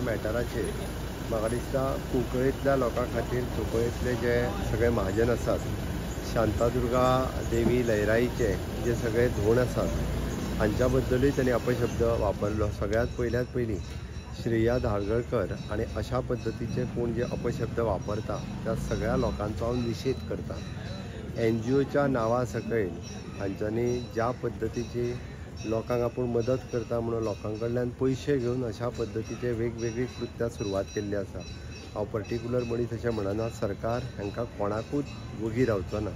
मॅटराचेर म्हाका दिसता कुंकळेंतल्या लोकां खातीर कुंकळेंतले जे सगळे महाजन आसात, शांतादुर्गा देवी लयराईचे जे सगळे धोंड आसात हांच्या बद्दलूय त्यांनी अपशब्द वापरलो। सगळ्यात पयली श्रेया धारगळकर आणि अशा पद्धतीचे कोण जे अपशब्द वापरता त्या सगळ्या लोकांचो हांव निषेध करता। NGOच्या नांवा सकयल हांच्यांनी ज्या पद्धतीची लोकांक आपूण मदत करता म्हणून लोकां कडल्यान पयशे घेवन अशा पद्धतीचे वेगवेगळी कृत्यां सुरवात केल्ली आसा। हांव पर्टिक्युलर मनीस अशें म्हणना, सरकार हांकां कोणाकूच वगी रावचो ना।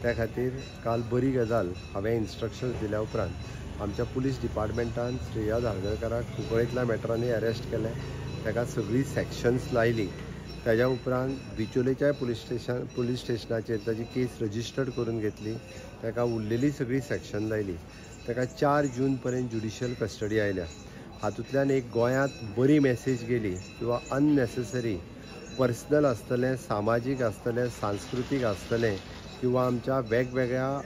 त्या खातीर काल बरी गजाल हांवें इन्स्ट्रक्शन्स दिल्या उपरांत आमच्या पुलीस डिपार्टमेंटान श्रेया धारगळकराक कुंकळेंतल्या मॅटरांनी अरेस्ट केलें, ताका सगळी सॅक्शन्स लायली। ताज्या उपरांत बिचोलेच्या पुलीस स्टेशनाचेर ताजी केस रजिस्टर्ड करून घेतली, ताका उरलेली सगळी सॅक्शन लायली। ताका 4 जून पर्यंत ज्युडिशियल कस्टडी आयल्या। हातूंतल्यान एक गोंयांत बरी मॅसेज गेली किंवा अननेसेसरी पर्सनल आसतलें, सामाजीक आसतलें, सांस्कृतीक आसतलें किंवा आमच्या वेगवेगळ्या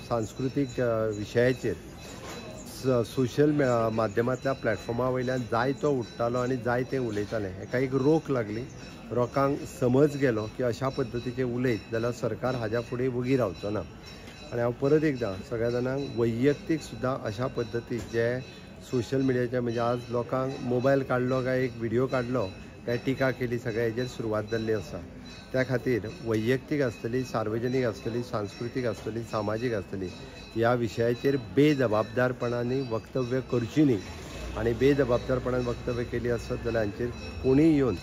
सांस्कृतीक विशयाचेर सोशल माध्यमांतल्या प्लॅटफॉर्मा वयल्यान जाय तो उठतालो आनी जाय तें उलयतालें। हेका एक रोख लागली, लोकांक समज गेलो की अशा पद्धतीचे उलयत जाल्यार सरकार हाज्या फुडें वगी रावचो ना। आनी हांव परत एकदां सगळ्या जाणांक वैयक्तीक सुद्दां अशा पद्धतीक जे सोशल मिडियाचे म्हणजे आज लोकांक मोबायल काडलो काय एक व्हिडिओ काडलो काय टिका केली, सगळ्या हेजेर सुरवात जाल्ली आसा। त्या खातीर वैयक्तीक आसतली, सार्वजनीक आसतली, सांस्कृतीक आसतली, सामाजीक आसतली, ह्या विशयाचेर बेजबाबदारपणांनी वक्तव्य करची न्ही। आनी बेजबाबदारपणान वक्तव्य केली आसत जाल्यार हांचेर कोणीय येवन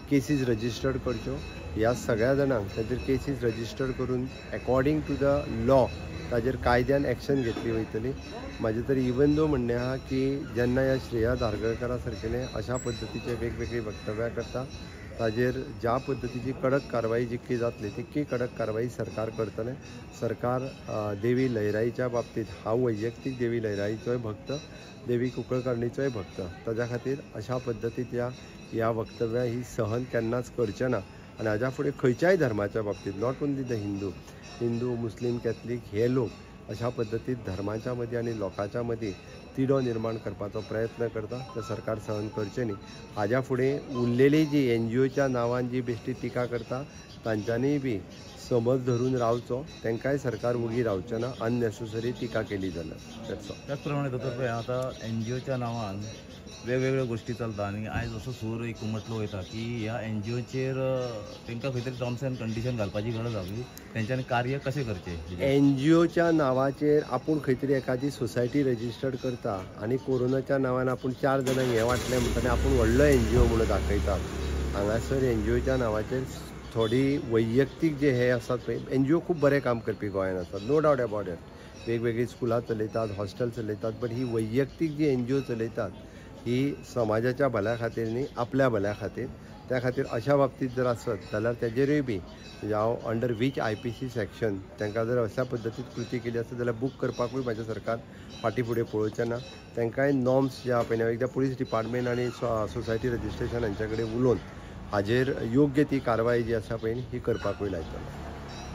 केसीस रजिस्टर्ड करच्यो। ह्या सगळ्या जाणांक ताचेर केसीस रजिस्टर्ड करून अकॉर्डिंग टू द लॉ ताचेर कायद्यान एक्शन घेतली वयतली। म्हाजें तरी इवन दो म्हणणें आहा की जेन्ना ह्या श्रेया धारगळकरा सारकेले अशा पद्धतीचे वेगवेगळी वक्तव्यां करता ताचेर ज्या पद्धतीची कडक कारवाई जितकी जातली तितकी कडक कारवाई सरकार करतलें। सरकार देवी लयराईच्या बाबतींत हांव वैयक्तीक देवी लयराईचोय भक्त, देवी कुंकळकर्णीचोय भक्त, ताज्या खातीर अशा पद्धतीच्या ह्या वक्तव्यां ही सहन केन्नाच करचें ना। आनी हाज्या फुडें खंयच्याय धर्माच्या बाबतींत, not only the Hindu, Muslim, Catholic हे लोक अशा पद्धतीत धर्माच्या मदीं आनी लोकांच्या मदीं तिडो निर्माण करपाचो प्रयत्न करता ते सरकार सहन करचें न्ही। हाज्या फुडें उरलेली जी NGOच्या नांवान जी बेश्टी टिका करता तांच्यांनीय बी समज धरून रावचो, तांकांय सरकार वगी रावचें ना अननेसेसरी टिका केली जाल्यार। त्याच प्रमाणे दोतोर पळय आतां NGOच्या नांवान वेगवेगळ्यो गोष्टी चलता आनी आयज असो सूर एक उमटलो वयता की ह्या NGOचेर तांकां खंय तरी टर्म्स एंड कंडिशन घालपाची गरज आसा, तेंच्यांनी कार्य कशें करचें। NGOच्या नांवाचेर आपूण खंय तरी एखादी सोसायटी रजिस्टर्ड करता आनी कोरोनाच्या नांवान आपूण 4 जाणांक हें वाटलें म्हणटना आपूण व्हडलो NGO म्हणून दाखयता। हांगासर NGOच्या नांवाचेर थोडी वैयक्तीक जे हे आसात पळय, NGO खूब बरें काम करपी गोंयांत आसात, नो डावट अबाउट इट। वेगवेगळी स्कुलां चलयतात, हॉस्टेल चलयतात, बट ही वैयक्तीक जी NGO चलयतात ही समाजाच्या भल्या खातीर न्ही, आपल्या भल्या खातीर। त्या खातीर अशा बाबतींत जर आसत जाल्यार तेजेरूय बी हांव अंडर वीच IPC सेक्शन तांकां जर अशा पद्धतीत कृती केली आसत जाल्यार बूक करपाकूय म्हाजें सरकार फाटीं फुडें पळोवचें ना। तांकांय नॉर्म्स जे आहा पळय हांव एकदां पुलीस डिपार्टमेंट आनी सोसायटी रजिस्ट्रेशन हांचे कडेन उलोवन हाजेर योग्य ती कारवाई जी आसा पळय ही करपाकूय लायतलो।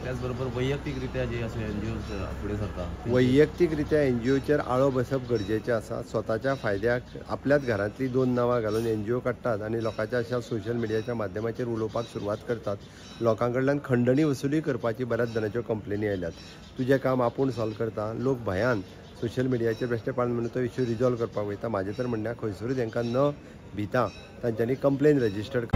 त्याच बरोबर वैयक्तीकरित्या जे अशे NGO फुडें सरता, वैयक्तीकरित्या NGOचेर आळो बसप गरजेचें आसा। स्वताच्या फायद्याक आपल्याच घरांतली 2 नांवां घालून NGO काडटात आनी लोकांच्या अशा सोशल मिडियाच्या माध्यमाचेर उलोवपाक सुरवात करतात। लोकां कडल्यान खंडणी वसुली करपाची बऱ्याच जाणांच्यो कंप्लेनी आयल्यात। तुजें काम आपूण सॉल्व करता, लोक भयान सोशल मिडियाचेर बेश्टेपणान म्हणून तो इश्यू रिजॉल्व करपाक वयता। म्हाजें तर म्हणणें खंयसरूय तांकां न भिता तांच्यांनी कंप्लेन रजिस्टर्ड